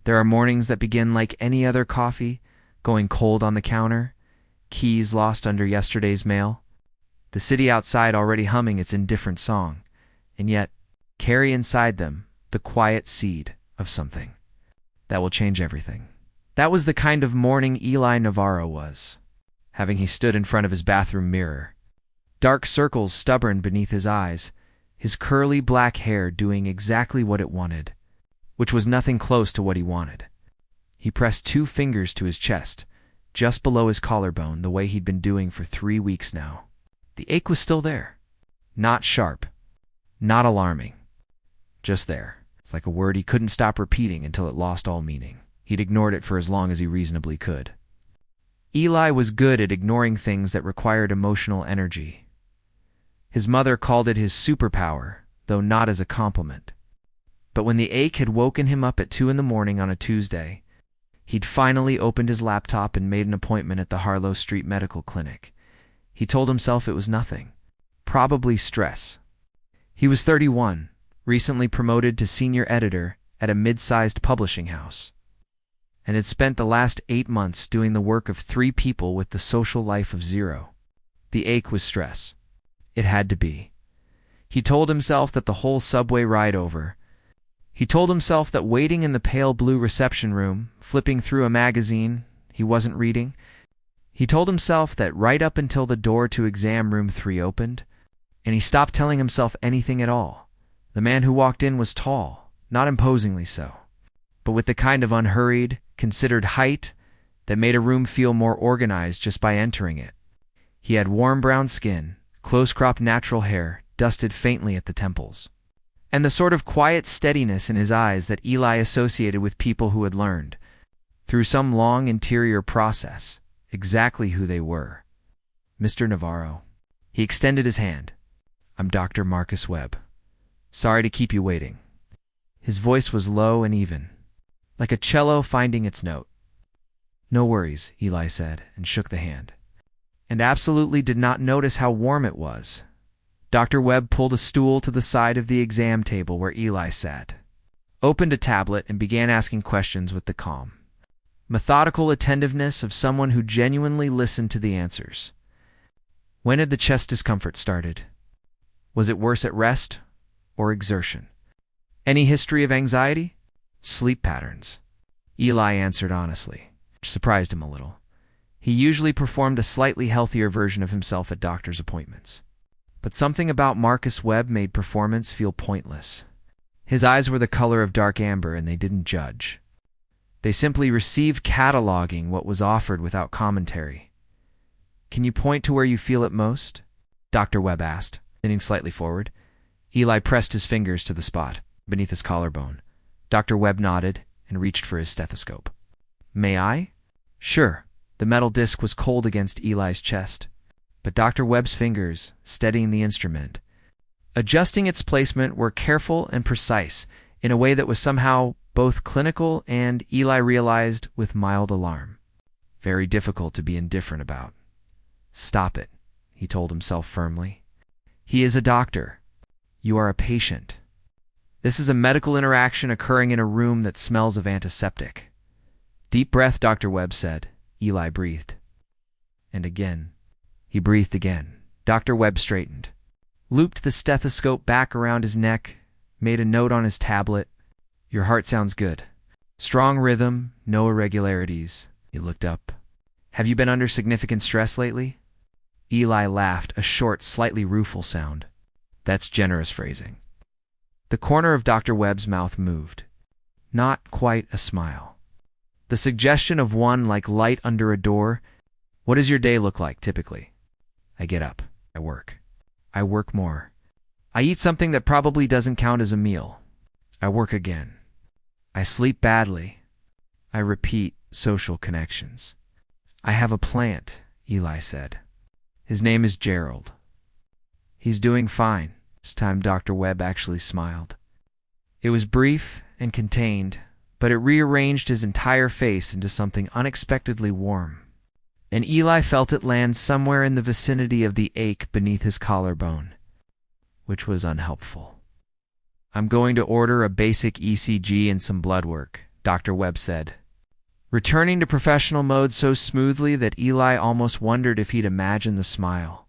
There are mornings that begin like any other coffee, going cold on the counter, keys lost under yesterday's mail, the city outside already humming its indifferent song, and yet carry inside them the quiet seed of something that will change everything. That was the kind of morning Eli Navarro was, having he stood in front of his bathroom mirror, dark circles stubborn beneath his eyes, his curly black hair doing exactly what it wanted, which was nothing close to what he wanted. He pressed 2 fingers to his chest, just below his collarbone, the way he'd been doing for 3 weeks now. The ache was still there. Not sharp. Not alarming. Just there. It's like a word he couldn't stop repeating until it lost all meaning. He'd ignored it for as long as he reasonably could. Eli was good at ignoring things that required emotional energy. His mother called it his superpower, though not as a compliment. But when the ache had woken him up at 2 in the morning on a Tuesday, he'd finally opened his laptop and made an appointment at the Harlow Street Medical Clinic. He told himself it was nothing. Probably stress. He was 31, recently promoted to senior editor at a mid-sized publishing house, and had spent the last 8 months doing the work of 3 people with the social life of 0. The ache was stress. It had to be. He told himself that the whole subway ride over. He told himself that waiting in the pale blue reception room, flipping through a magazine he wasn't reading. He told himself that right up until the door to exam room 3 opened, and he stopped telling himself anything at all. The man who walked in was tall, not imposingly so, but with the kind of unhurried, considered height that made a room feel more organized just by entering it. He had warm brown skin, close-cropped natural hair, dusted faintly at the temples, and the sort of quiet steadiness in his eyes that Eli associated with people who had learned, through some long interior process, exactly who they were. Mr. Navarro. He extended his hand. I'm Dr. Marcus Webb. Sorry to keep you waiting. His voice was low and even, like a cello finding its note. No worries, Eli said, and shook the hand, and absolutely did not notice how warm it was. Dr. Webb pulled a stool to the side of the exam table where Eli sat, opened a tablet, and began asking questions with the calm, methodical attentiveness of someone who genuinely listened to the answers. When had the chest discomfort started? Was it worse at rest or exertion? Any history of anxiety? Sleep patterns? Eli answered honestly, which surprised him a little. He usually performed a slightly healthier version of himself at doctor's appointments. But something about Marcus Webb made performance feel pointless. His eyes were the color of dark amber, and they didn't judge. They simply received, cataloging what was offered without commentary. Can you point to where you feel it most? Dr. Webb asked, leaning slightly forward. Eli pressed his fingers to the spot, beneath his collarbone. Dr. Webb nodded and reached for his stethoscope. May I? Sure. The metal disc was cold against Eli's chest, but Dr. Webb's fingers, steadying the instrument, adjusting its placement, were careful and precise in a way that was somehow both clinical and, Eli realized with mild alarm, very difficult to be indifferent about. Stop it, he told himself firmly. He is a doctor. You are a patient. This is a medical interaction occurring in a room that smells of antiseptic. Deep breath, Dr. Webb said. Eli breathed. And again. He breathed again. Dr. Webb straightened, looped the stethoscope back around his neck, made a note on his tablet. Your heart sounds good. Strong rhythm, no irregularities. He looked up. Have you been under significant stress lately? Eli laughed, a short, slightly rueful sound. That's generous phrasing. The corner of Dr. Webb's mouth moved. Not quite a smile. The suggestion of one like light under a door. What does your day look like, typically? I get up. I work. I work more. I eat something that probably doesn't count as a meal. I work again. I sleep badly. I repeat social connections. I have a plant, Eli said. His name is Gerald. He's doing fine. This time Dr. Webb actually smiled. It was brief and contained, but it rearranged his entire face into something unexpectedly warm, and Eli felt it land somewhere in the vicinity of the ache beneath his collarbone, which was unhelpful. I'm going to order a basic ECG and some blood work, Dr. Webb said, returning to professional mode so smoothly that Eli almost wondered if he'd imagined the smile.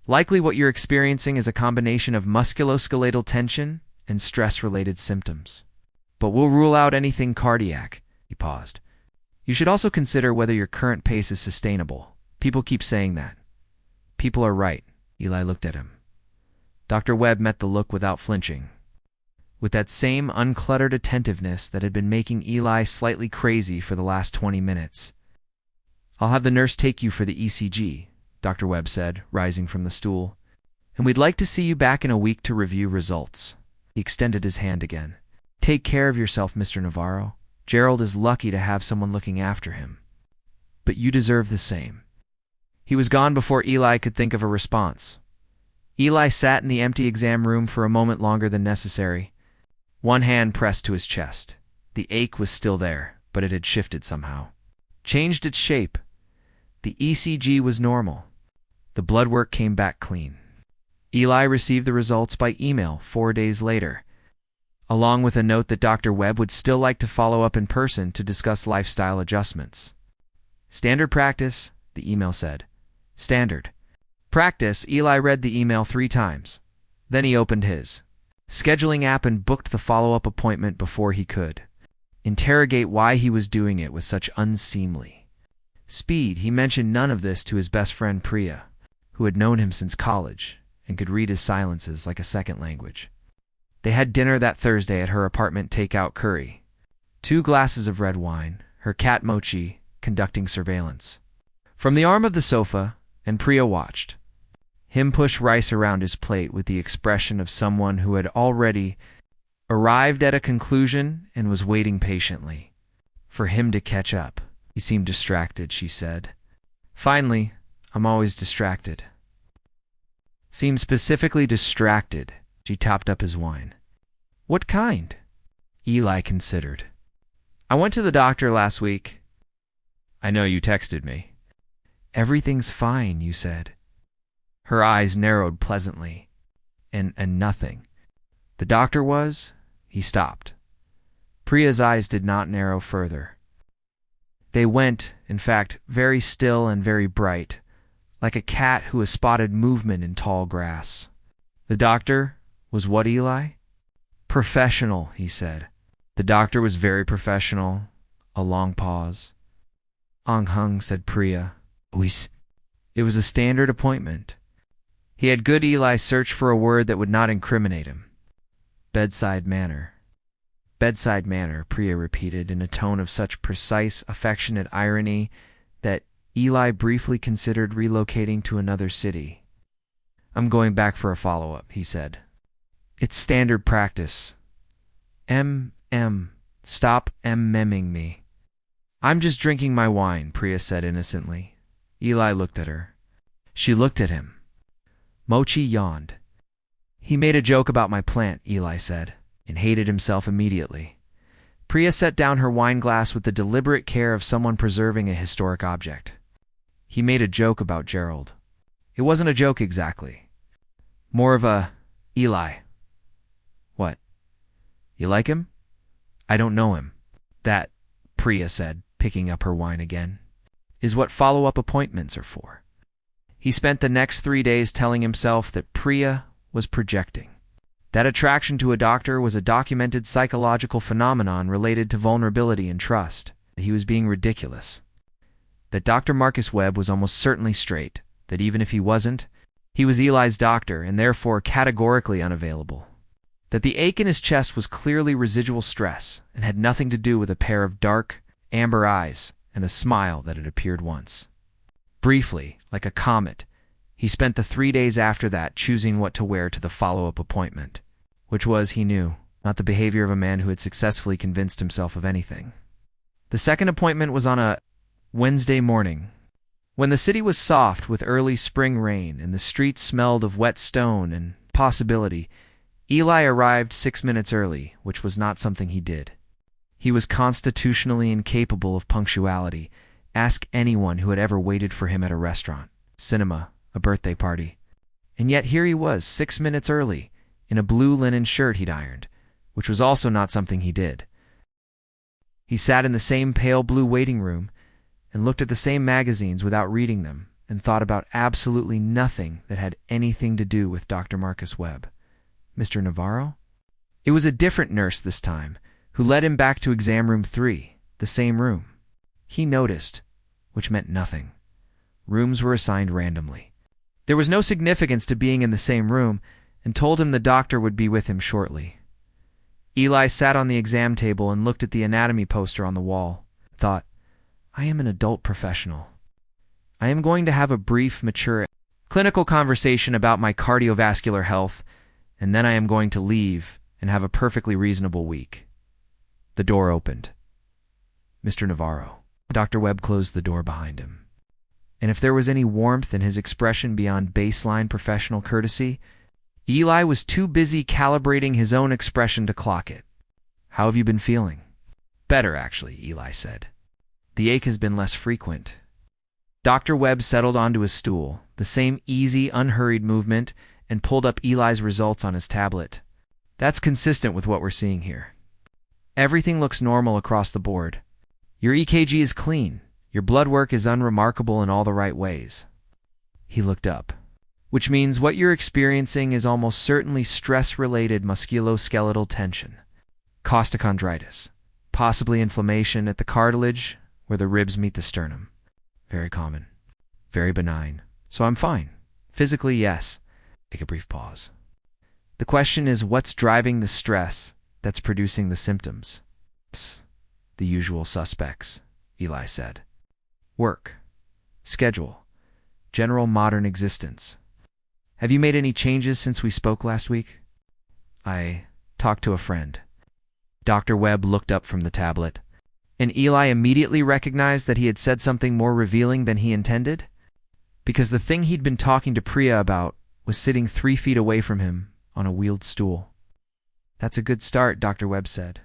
Likely what you're experiencing is a combination of musculoskeletal tension and stress-related symptoms. But we'll rule out anything cardiac. He paused. You should also consider whether your current pace is sustainable. People keep saying that. People are right. Eli looked at him. Dr. Webb met the look without flinching, with that same uncluttered attentiveness that had been making Eli slightly crazy for the last 20 minutes. I'll have the nurse take you for the ECG, Dr. Webb said, rising from the stool. And we'd like to see you back in a week to review results. He extended his hand again. Take care of yourself, Mr. Navarro. Gerald is lucky to have someone looking after him. But you deserve the same. He was gone before Eli could think of a response. Eli sat in the empty exam room for a moment longer than necessary, one hand pressed to his chest. The ache was still there, but it had shifted somehow. Changed its shape. The ECG was normal. The blood work came back clean. Eli received the results by email 4 days later, along with a note that Dr. Webb would still like to follow up in person to discuss lifestyle adjustments. Standard practice, the email said. Standard practice. Eli read the email 3 times. Then he opened his scheduling app and booked the follow-up appointment before he could interrogate why he was doing it with such unseemly speed. He mentioned none of this to his best friend Priya, who had known him since college and could read his silences like a second language. They had dinner that Thursday at her apartment takeout curry. 2 glasses of red wine, her cat Mochi conducting surveillance from the arm of the sofa, and Priya watched him push rice around his plate with the expression of someone who had already arrived at a conclusion and was waiting patiently for him to catch up. He seemed distracted, she said. Finally, I'm always distracted. Seemed specifically distracted. She topped up his wine. What kind? Eli considered. I went to the doctor last week. I know you texted me. Everything's fine, you said. Her eyes narrowed pleasantly. And nothing. The doctor was? He stopped. Priya's eyes did not narrow further. They went, in fact, very still and very bright, like a cat who has spotted movement in tall grass. The doctor was what, Eli? Professional, he said. The doctor was very professional. A long pause. Hung, said Priya. It was a standard appointment. He had good Eli search for a word that would not incriminate him. Bedside manner. Bedside manner, Priya repeated in a tone of such precise, affectionate irony that Eli briefly considered relocating to another city. I'm going back for a follow-up, he said. It's standard practice. Stop memming me. I'm just drinking my wine, Priya said innocently. Eli looked at her. She looked at him. Mochi yawned. He made a joke about my plant, Eli said, and hated himself immediately. Priya set down her wine glass with the deliberate care of someone preserving a historic object. He made a joke about Gerald. It wasn't a joke exactly. More of a, Eli. What? You like him? I don't know him. That, Priya said, picking up her wine again, is what follow-up appointments are for. He spent the next 3 days telling himself that Priya was projecting. That attraction to a doctor was a documented psychological phenomenon related to vulnerability and trust. That he was being ridiculous. That Dr. Marcus Webb was almost certainly straight. That even if he wasn't, he was Eli's doctor and therefore categorically unavailable. That the ache in his chest was clearly residual stress and had nothing to do with a pair of dark, amber eyes and a smile that had appeared once. Briefly, like a comet, he spent the 3 days after that choosing what to wear to the follow-up appointment, which was, he knew, not the behavior of a man who had successfully convinced himself of anything. The second appointment was on a Wednesday morning, when the city was soft with early spring rain and the streets smelled of wet stone and possibility. Eli arrived 6 minutes early, which was not something he did. He was constitutionally incapable of punctuality. Ask anyone who had ever waited for him at a restaurant, cinema, a birthday party. And yet here he was, 6 minutes early, in a blue linen shirt he'd ironed, which was also not something he did. He sat in the same pale blue waiting room and looked at the same magazines without reading them and thought about absolutely nothing that had anything to do with Dr. Marcus Webb. Mr. Navarro? It was a different nurse this time, who led him back to exam room 3, the same room. He noticed, which meant nothing. Rooms were assigned randomly. There was no significance to being in the same room, and told him the doctor would be with him shortly. Eli sat on the exam table and looked at the anatomy poster on the wall. Thought, I am an adult professional. I am going to have a brief, mature, clinical conversation about my cardiovascular health, and then I am going to leave and have a perfectly reasonable week. The door opened. Mr. Navarro. Dr. Webb closed the door behind him. And if there was any warmth in his expression beyond baseline professional courtesy, Eli was too busy calibrating his own expression to clock it. How have you been feeling? Better, actually, Eli said. The ache has been less frequent. Dr. Webb settled onto his stool, the same easy, unhurried movement, and pulled up Eli's results on his tablet. That's consistent with what we're seeing here. Everything looks normal across the board. Your EKG is clean. Your blood work is unremarkable in all the right ways. He looked up. Which means what you're experiencing is almost certainly stress-related musculoskeletal tension, costochondritis, possibly inflammation at the cartilage where the ribs meet the sternum. Very common, very benign. So I'm fine. Physically, yes. Take a brief pause. The question is, what's driving the stress that's producing the symptoms? The usual suspects, Eli said. Work, schedule, general modern existence. Have you made any changes since we spoke last week? I talked to a friend. Dr. Webb looked up from the tablet, and Eli immediately recognized that he had said something more revealing than he intended, because the thing he'd been talking to Priya about was sitting 3 feet away from him on a wheeled stool. That's a good start, Dr. Webb said,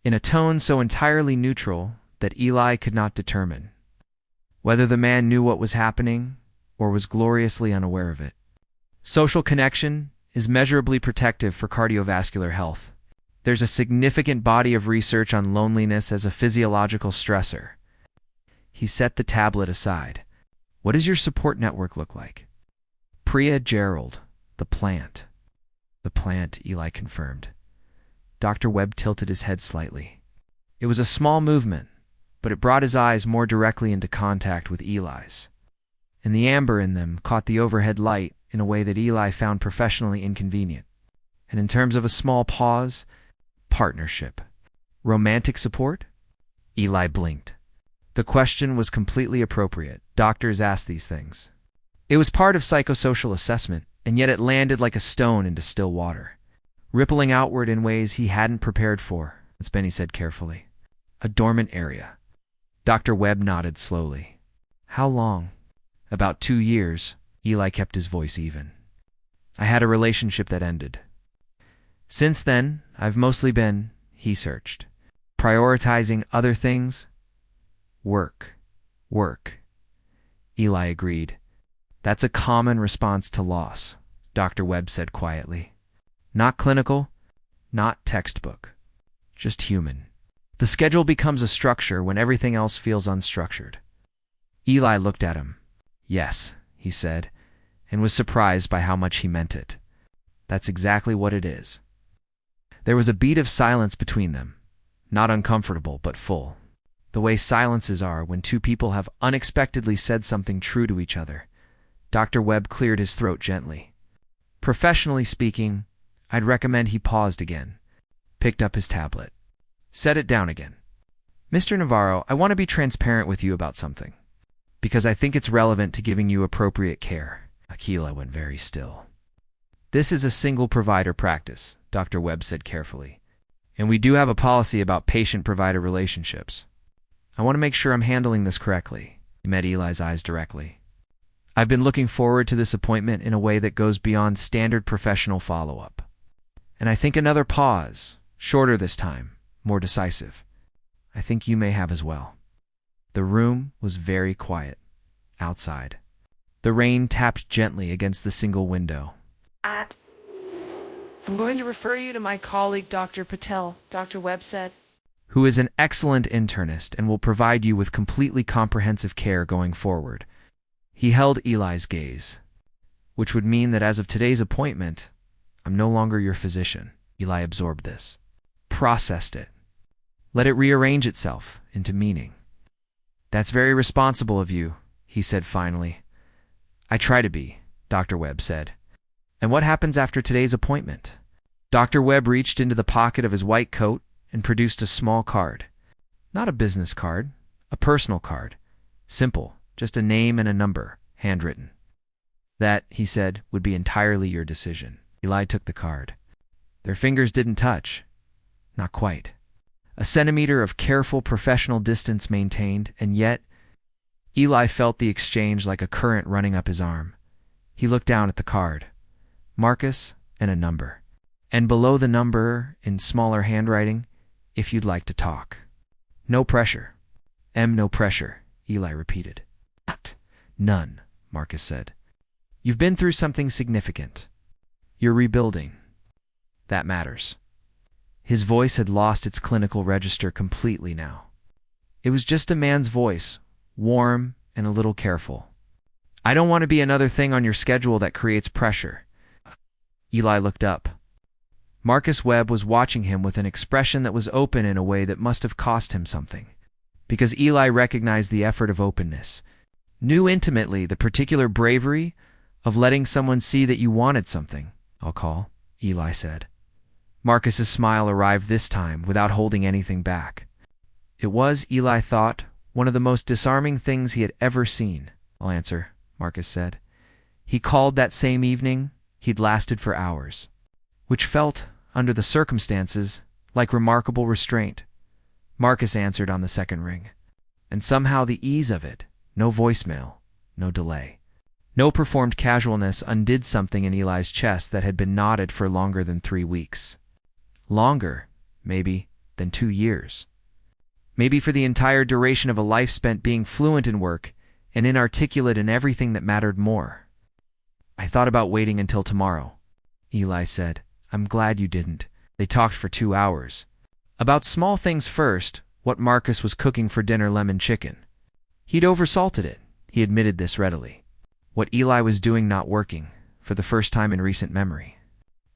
in a tone so entirely neutral that Eli could not determine whether the man knew what was happening or was gloriously unaware of it. Social connection is measurably protective for cardiovascular health. There's a significant body of research on loneliness as a physiological stressor. He set the tablet aside. What does your support network look like? Priya Gerald, the plant. The plant, Eli confirmed. Dr. Webb tilted his head slightly. It was a small movement, but it brought his eyes more directly into contact with Eli's. And the amber in them caught the overhead light in a way that Eli found professionally inconvenient. And in terms of a small pause, partnership. Romantic support? Eli blinked. The question was completely appropriate. Doctors ask these things. It was part of psychosocial assessment, and yet it landed like a stone into still water, rippling outward in ways he hadn't prepared for, as Benny said carefully. A dormant area. Dr. Webb nodded slowly. How long? About 2 years. Eli kept his voice even. I had a relationship that ended. Since then, I've mostly been, he searched, prioritizing other things. Work. Eli agreed. That's a common response to loss, Dr. Webb said quietly. Not clinical, not textbook, just human. The schedule becomes a structure when everything else feels unstructured. Eli looked at him. Yes, he said, and was surprised by how much he meant it. That's exactly what it is. There was a beat of silence between them, not uncomfortable but full, the way silences are when two people have unexpectedly said something true to each other. Dr. Webb cleared his throat gently. Professionally speaking, I'd recommend he paused again, picked up his tablet, set it down again. Mr. Navarro, I want to be transparent with you about something, because I think it's relevant to giving you appropriate care. Akila went very still. This is a single provider practice, Dr. Webb said carefully, and we do have a policy about patient-provider relationships. I want to make sure I'm handling this correctly. He met Eli's eyes directly. I've been looking forward to this appointment in a way that goes beyond standard professional follow-up. And I think another pause, shorter this time, more decisive, I think you may have as well. The room was very quiet, outside. The rain tapped gently against the single window. I'm going to refer you to my colleague, Dr. Patel, Dr. Webb said. who is an excellent internist and will provide you with completely comprehensive care going forward. He held Eli's gaze, which would mean that as of today's appointment, I'm no longer your physician. Eli absorbed this, processed it, let it rearrange itself into meaning. That's very responsible of you, he said finally. I try to be, Dr. Webb said. And what happens after today's appointment? Dr. Webb reached into the pocket of his white coat and produced a small card. Not a business card, a personal card. Simple, just a name and a number, handwritten. That, he said, would be entirely your decision. Eli took the card. Their fingers didn't touch. Not quite. A centimeter of careful professional distance maintained, and yet Eli felt the exchange like a current running up his arm. He looked down at the card. Marcus and a number. And below the number, in smaller handwriting, if you'd like to talk. No pressure. No pressure, Eli repeated. None, Marcus said. You've been through something significant. You're rebuilding. That matters. His voice had lost its clinical register completely now. It was just a man's voice, warm and a little careful. I don't want to be another thing on your schedule that creates pressure. Eli looked up. Marcus Webb was watching him with an expression that was open in a way that must have cost him something, because Eli recognized the effort of openness, knew intimately the particular bravery of letting someone see that you wanted something, I'll call, Eli said. Marcus's smile arrived this time without holding anything back. It was, Eli thought, one of the most disarming things he had ever seen. I'll answer, Marcus said. He called that same evening. He'd lasted for hours, which felt, under the circumstances, like remarkable restraint. Marcus answered on the second ring. And somehow the ease of it, no voicemail, no delay, no performed casualness undid something in Eli's chest that had been knotted for longer than 3 weeks. Longer, maybe, than 2 years. Maybe for the entire duration of a life spent being fluent in work and inarticulate in everything that mattered more. I thought about waiting until tomorrow, Eli said. I'm glad you didn't. They talked for 2 hours. About small things first, what Marcus was cooking for dinner, lemon chicken. He'd oversalted it. He admitted this readily. What Eli was doing not working, for the first time in recent memory.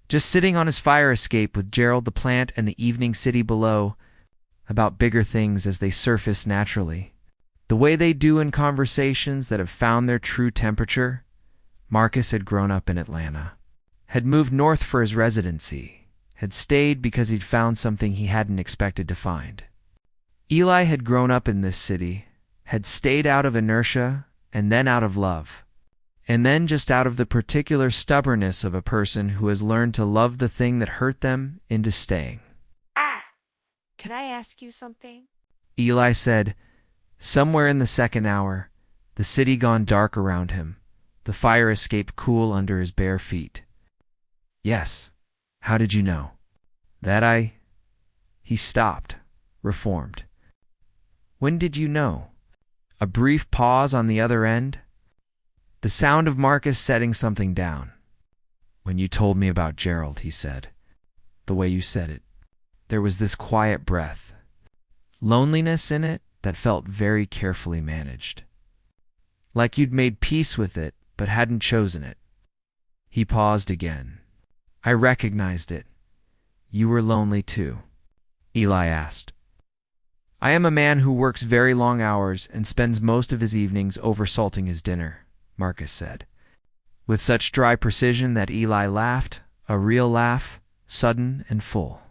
Just sitting on his fire escape with Gerald the plant and the evening city below, about bigger things as they surface naturally. The way they do in conversations that have found their true temperature. Marcus had grown up in Atlanta, had moved north for his residency, had stayed because he'd found something he hadn't expected to find. Eli had grown up in this city, had stayed out of inertia and then out of love. And then just out of the particular stubbornness of a person who has learned to love the thing that hurt them into staying. Can I ask you something? Eli said, somewhere in the second hour, the city gone dark around him, the fire escape cool under his bare feet. Yes. How did you know? That He stopped, reformed. When did you know? A brief pause on the other end. The sound of Marcus setting something down. When you told me about Gerald, he said. The way you said it. There was this quiet breath. Loneliness in it that felt very carefully managed. Like you'd made peace with it, but hadn't chosen it. He paused again. I recognized it. You were lonely too, Eli asked. I am a man who works very long hours and spends most of his evenings oversalting his dinner, Marcus said, with such dry precision that Eli laughed, a real laugh, sudden and full,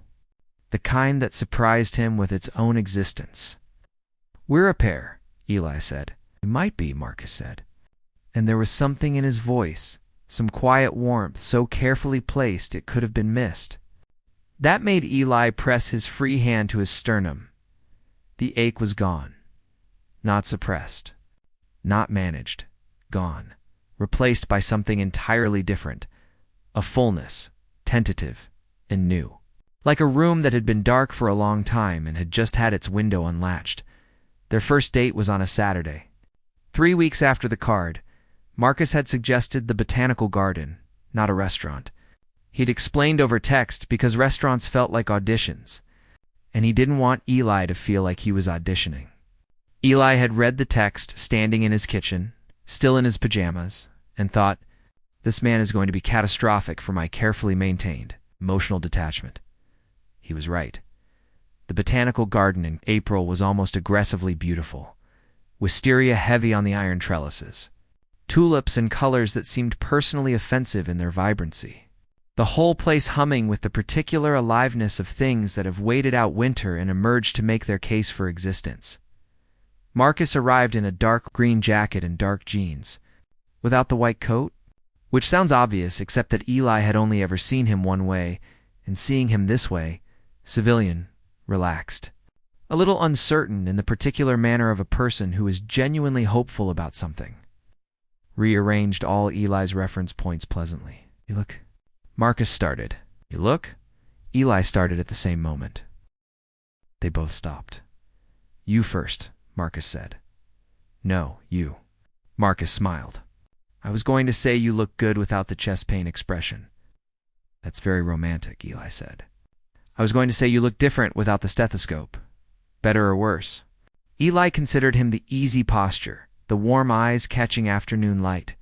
the kind that surprised him with its own existence. We're a pair, Eli said. We might be, Marcus said. And there was something in his voice, some quiet warmth so carefully placed it could have been missed. That made Eli press his free hand to his sternum. The ache was gone, not suppressed, not managed. Gone, replaced by something entirely different, a fullness, tentative and new. Like a room that had been dark for a long time and had just had its window unlatched. Their first date was on a Saturday. 3 weeks after the card, Marcus had suggested the botanical garden, not a restaurant. He'd explained over text because restaurants felt like auditions, and he didn't want Eli to feel like he was auditioning. Eli had read the text standing in his kitchen, still in his pajamas, and thought, this man is going to be catastrophic for my carefully maintained emotional detachment. He was right. The botanical garden in April was almost aggressively beautiful. Wisteria heavy on the iron trellises. Tulips in colors that seemed personally offensive in their vibrancy. The whole place humming with the particular aliveness of things that have waited out winter and emerged to make their case for existence. Marcus arrived in a dark green jacket and dark jeans, without the white coat, which sounds obvious except that Eli had only ever seen him one way, and seeing him this way, civilian, relaxed, a little uncertain in the particular manner of a person who is genuinely hopeful about something. Rearranged all Eli's reference points pleasantly. You look. Marcus started. You look? Eli started at the same moment. They both stopped. You first, Marcus said. No, you. Marcus smiled. I was going to say you look good without the chest pain expression. That's very romantic, Eli said. I was going to say you look different without the stethoscope. Better or worse? Eli considered him the easy posture, the warm eyes catching afternoon light.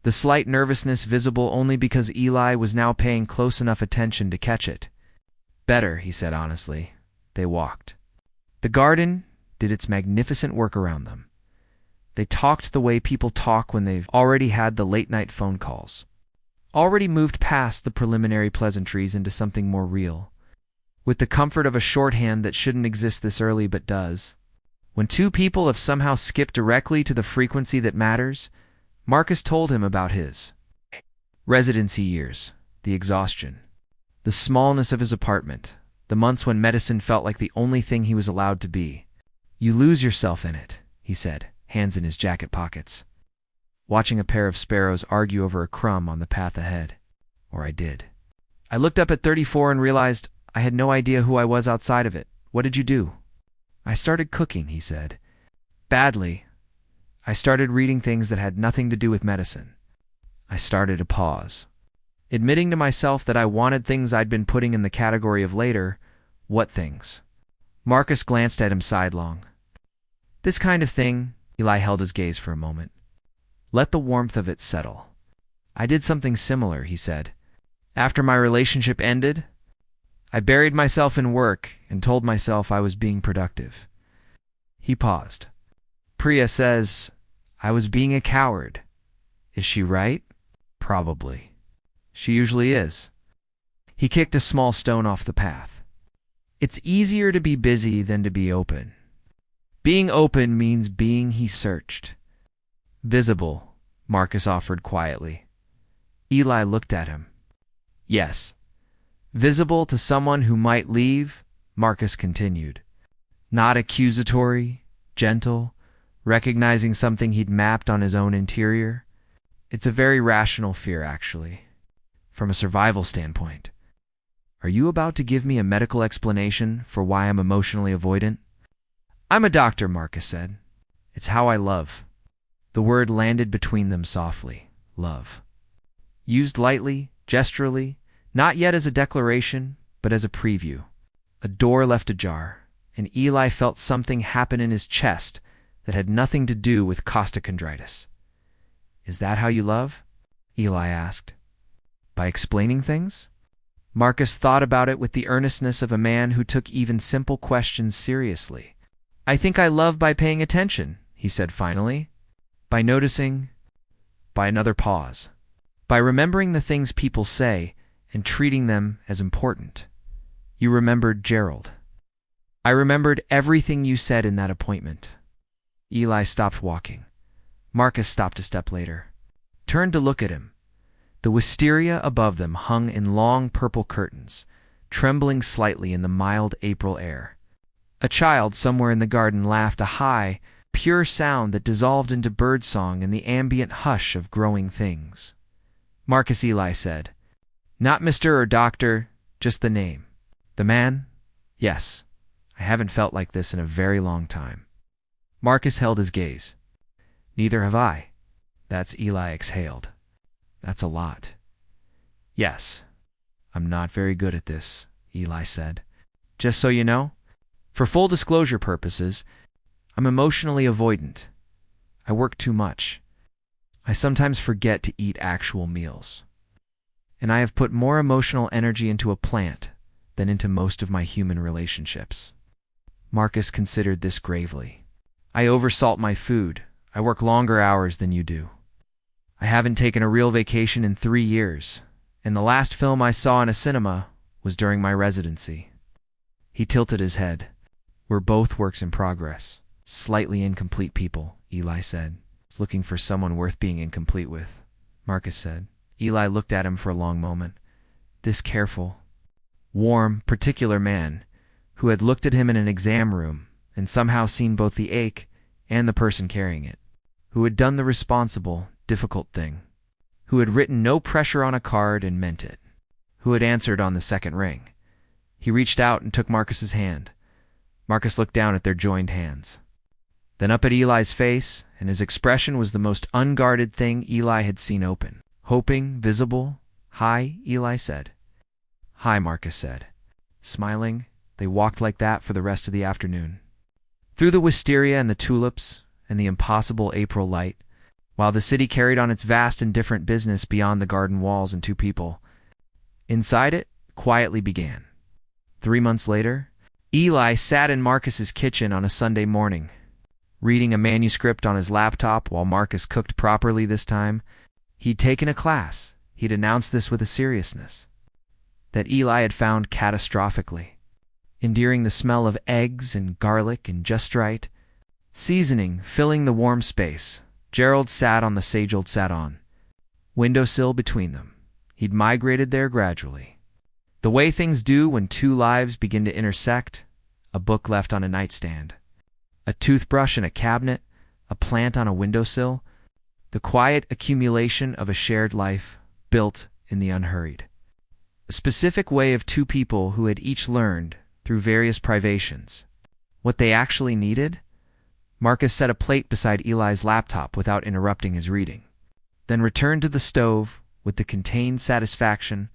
The slight nervousness visible only because Eli was now paying close enough attention to catch it. Better, he said honestly. They walked. The garden did its magnificent work around them. They talked the way people talk when they've already had the late-night phone calls, already moved past the preliminary pleasantries into something more real, with the comfort of a shorthand that shouldn't exist this early but does. When two people have somehow skipped directly to the frequency that matters, Marcus told him about his residency years, the exhaustion, the smallness of his apartment, the months when medicine felt like the only thing he was allowed to be. You lose yourself in it, he said, hands in his jacket pockets, watching a pair of sparrows argue over a crumb on the path ahead. Or I did. I looked up at 34 and realized I had no idea who I was outside of it. What did you do? I started cooking, he said. Badly. I started reading things that had nothing to do with medicine. I started to pause, admitting to myself that I wanted things I'd been putting in the category of later. What things? Marcus glanced at him sidelong. This kind of thing. Eli held his gaze for a moment. Let the warmth of it settle. I did something similar, he said. After my relationship ended, I buried myself in work and told myself I was being productive. He paused. Priya says I was being a coward. Is she right? Probably. She usually is. He kicked a small stone off the path. It's easier to be busy than to be open. Being open means being, he searched. Visible, Marcus offered quietly. Eli looked at him. Yes. Visible to someone who might leave, Marcus continued. Not accusatory, gentle, recognizing something he'd mapped on his own interior. It's a very rational fear, actually, from a survival standpoint. Are you about to give me a medical explanation for why I'm emotionally avoidant? I'm a doctor, Marcus said. It's how I love. The word landed between them softly. Love. Used lightly, gesturally, not yet as a declaration, but as a preview. A door left ajar, and Eli felt something happen in his chest that had nothing to do with costochondritis. Is that how you love? Eli asked. By explaining things? Marcus thought about it with the earnestness of a man who took even simple questions seriously. I think I love by paying attention, he said finally. By noticing. By another pause. By remembering the things people say and treating them as important. You remembered Gerald. I remembered everything you said in that appointment. Eli stopped walking. Marcus stopped a step later, turned to look at him. The wisteria above them hung in long purple curtains, trembling slightly in the mild April air. A child somewhere in the garden laughed, a high, pure sound that dissolved into birdsong in the ambient hush of growing things. Marcus, Eli said. Not Mr. or Doctor, just the name. The man? Yes. I haven't felt like this in a very long time. Marcus held his gaze. Neither have I. That's Eli exhaled. That's a lot. Yes. I'm not very good at this, Eli said. Just so you know, for full disclosure purposes, I'm emotionally avoidant. I work too much. I sometimes forget to eat actual meals. And I have put more emotional energy into a plant than into most of my human relationships. Marcus considered this gravely. I oversalt my food. I work longer hours than you do. I haven't taken a real vacation in 3 years, and the last film I saw in a cinema was during my residency. He tilted his head. We're both works in progress. Slightly incomplete people, Eli said. Looking for someone worth being incomplete with, Marcus said. Eli looked at him for a long moment. This careful, warm, particular man, who had looked at him in an exam room and somehow seen both the ache and the person carrying it, who had done the responsible, difficult thing, who had written no pressure on a card and meant it, who had answered on the second ring. He reached out and took Marcus's hand. Marcus looked down at their joined hands, then up at Eli's face, and his expression was the most unguarded thing Eli had seen open. Hoping, visible. Hi, Eli said. Hi, Marcus said. Smiling, they walked like that for the rest of the afternoon. Through the wisteria and the tulips and the impossible April light, while the city carried on its vast and different business beyond the garden walls and 2 people. Inside it, quietly began. 3 months later, Eli sat in Marcus's kitchen on a Sunday morning, reading a manuscript on his laptop while Marcus cooked properly this time. He'd taken a class. He'd announced this with a seriousness that Eli had found catastrophically endearing, the smell of eggs and garlic and just right seasoning filling the warm space. Gerald sat on the sage-old sat-on windowsill between them. He'd migrated there gradually, the way things do when 2 lives begin to intersect. A book left on a nightstand, a toothbrush in a cabinet, a plant on a windowsill, the quiet accumulation of a shared life built in the unhurried. A specific way of 2 people who had each learned, through various privations, what they actually needed. Marcus set a plate beside Eli's laptop without interrupting his reading, then returned to the stove with the contained satisfaction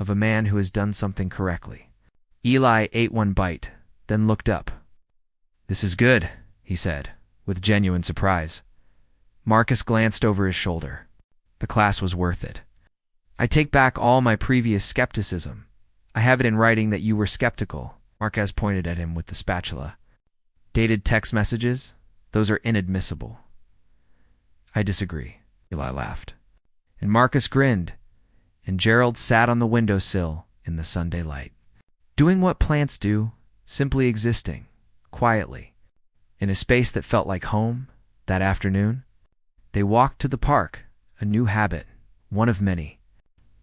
of a man who has done something correctly. Eli ate 1 bite, then looked up. This is good, he said, with genuine surprise. Marcus glanced over his shoulder. The class was worth it. I take back all my previous skepticism. I have it in writing that you were skeptical. Marcus pointed at him with the spatula. Dated text messages? Those are inadmissible. I disagree, Eli laughed. And Marcus grinned, and Gerald sat on the windowsill in the Sunday light, doing what plants do, simply existing, quietly, in a space that felt like home. That afternoon, they walked to the park, a new habit, one of many.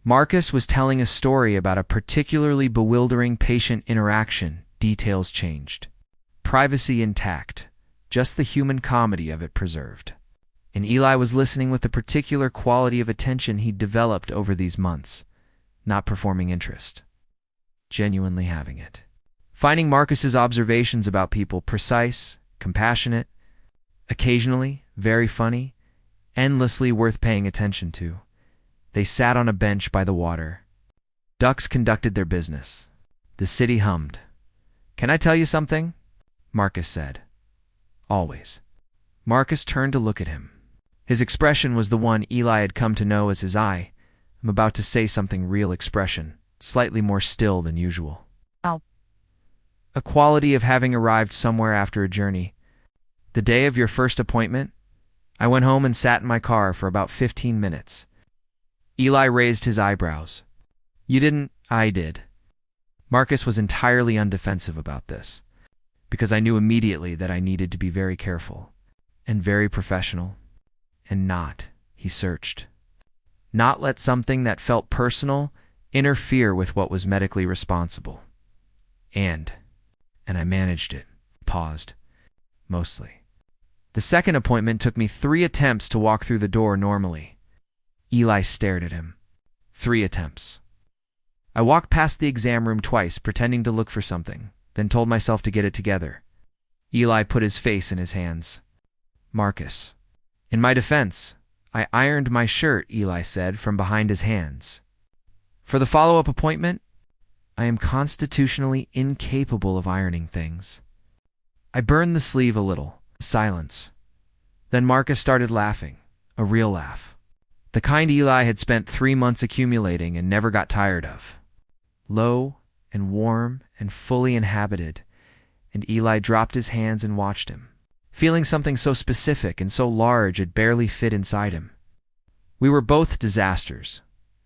Marcus was telling a story about a particularly bewildering patient interaction. Details changed. Privacy intact, just the human comedy of it preserved. And Eli was listening with the particular quality of attention he'd developed over these months, not performing interest, genuinely having it. Finding Marcus's observations about people precise, compassionate, occasionally very funny, endlessly worth paying attention to. They sat on a bench by the water. Ducks conducted their business. The city hummed. Can I tell you something? Marcus said. Always. Marcus turned to look at him. His expression was the one Eli had come to know as his eye. I'm about to say something real expression, slightly more still than usual. Oh. A quality of having arrived somewhere after a journey. The day of your first appointment, I went home and sat in my car for about 15 minutes. Eli raised his eyebrows. You didn't, I did. Marcus was entirely undefensive about this, because I knew immediately that I needed to be very careful and very professional, and not, he searched, not let something that felt personal interfere with what was medically responsible. And I managed it, paused, mostly. The second appointment took me 3 attempts to walk through the door normally. Eli stared at him. 3 attempts. I walked past the exam room twice, pretending to look for something, then told myself to get it together. Eli put his face in his hands. Marcus. In my defense, I ironed my shirt, Eli said from behind his hands. For the follow-up appointment, I am constitutionally incapable of ironing things. I burned the sleeve a little. Silence. Then Marcus started laughing, a real laugh. The kind Eli had spent 3 months accumulating and never got tired of. Low and warm and fully inhabited, and Eli dropped his hands and watched him, feeling something so specific and so large it barely fit inside him. We were both disasters,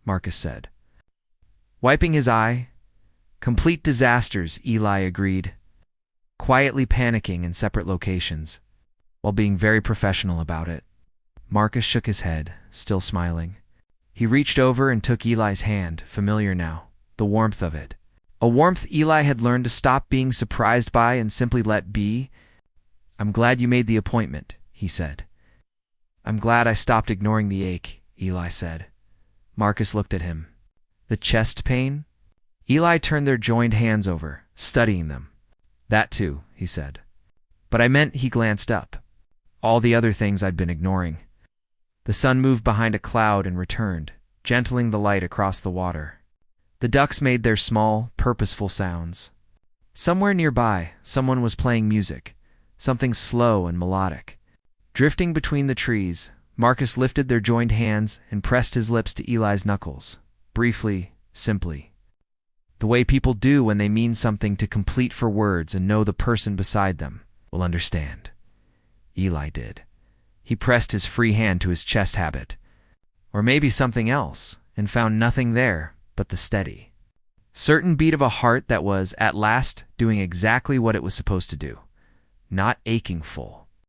Marcus said. Wiping his eye, complete disasters, Eli agreed, quietly panicking in separate locations, while being very professional about it. Marcus shook his head, still smiling. He reached over and took Eli's hand, familiar now, the warmth of it. A warmth Eli had learned to stop being surprised by and simply let be. I'm glad you made the appointment, he said. I'm glad I stopped ignoring the ache, Eli said. Marcus looked at him. The chest pain? Eli turned their joined hands over, studying them. That too, he said. But I meant, he glanced up. All the other things I'd been ignoring. The sun moved behind a cloud and returned, gentling the light across the water. The ducks made their small, purposeful sounds. Somewhere nearby, someone was playing music, something slow and melodic. Drifting between the trees, Marcus lifted their joined hands and pressed his lips to Eli's knuckles, briefly, simply. The way people do when they mean something to complete for words and know the person beside them will understand. Eli did. He pressed his free hand to his chest habit, or maybe something else, and found nothing there but the steady, certain beat of a heart that was, at last, doing exactly what it was supposed to do, not aching full,